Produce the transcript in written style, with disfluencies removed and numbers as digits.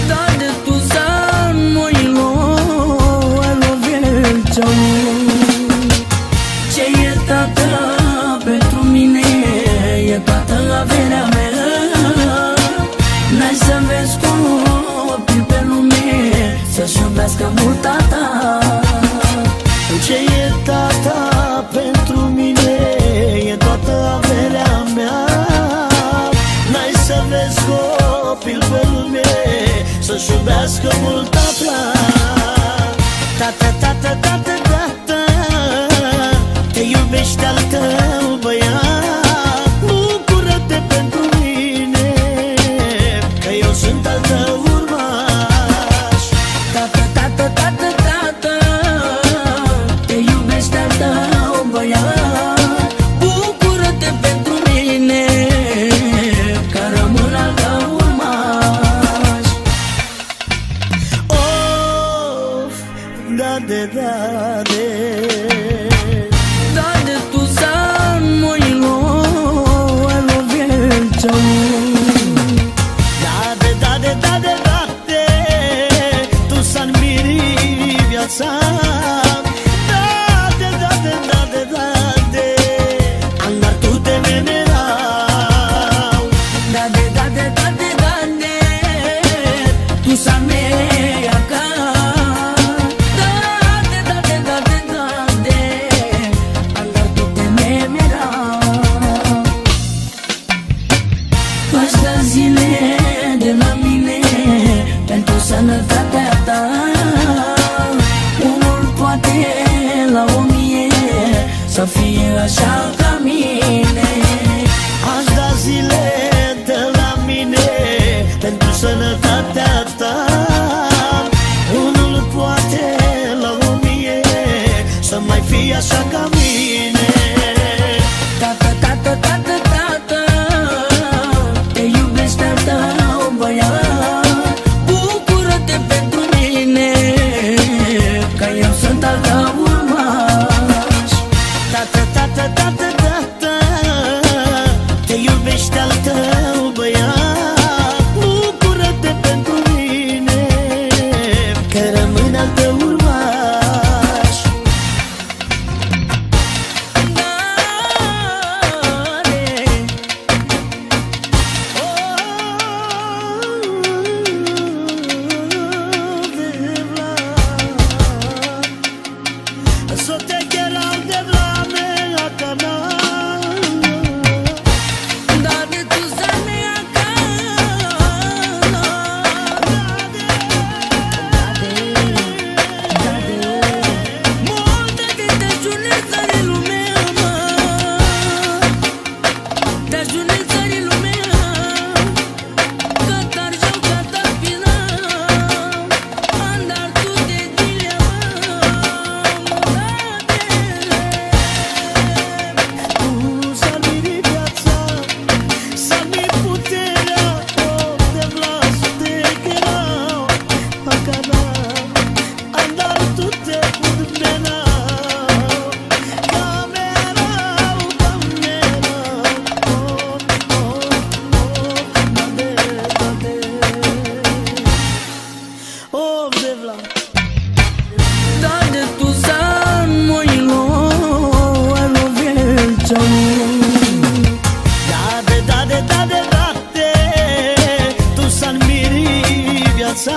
Dade tu san moilo alo viața. Ce e tată pentru mine, e toată averea mea. N-ai să vezi copil pe lume să-și iubească mult tata. Ce e tata pentru mine, e toată averea mea. N-ai să vezi copil pe lume să-și iubească mult tata. Tata, tata, tata, tata, te iubește al tău băiat. Bucură-te pentru mine, că eu sunt al tău urmaș. Tata, tata, tata, tata, te iubește al tău băiat. Bucură-te pentru mine, că rămân al tău urmaș. Of, dade, dade, Dade tu san moilo alo viața. dade, dade, dade, dade, tu să-mi miri viața. Dade, dade, dade, dade, andar tu te venerau. Dade, dade, dade, dade, tu san mea ca. Dade, dade, dade, dade, andar tu te memerau. Păstă zile de la mine pentru sănătatea ta. Unul poate la 1000 să fie așa ca mine. Aș da zile de la mine pentru sănătatea ta. Unul poate la 1000 să mai fie așa ca mine. Tată, tată, tată, tată, te iubește al tău băiat. Bucură-te pentru mine, că eu sunt al tău urmaș. Tata, tata, tata, tata, te iubește al tău băiat. Bucură-te pentru mine, că rămân al tău urmaș. So te quiero de blame a canal. Dade tu san mea ca. Multe dintre june țării lumea, de june țării lumea, că tarjau ca tapina, andar tu de dilea. Tu să-mi viața, să-mi puterea, o de vlas te quiero a canal. Andar tu te pudmena, camerau, camerau, dade, dade, of de vlas. Dade tu san moilo alo viața. Dade, dade, dade, dade, tu să-mi miri viața.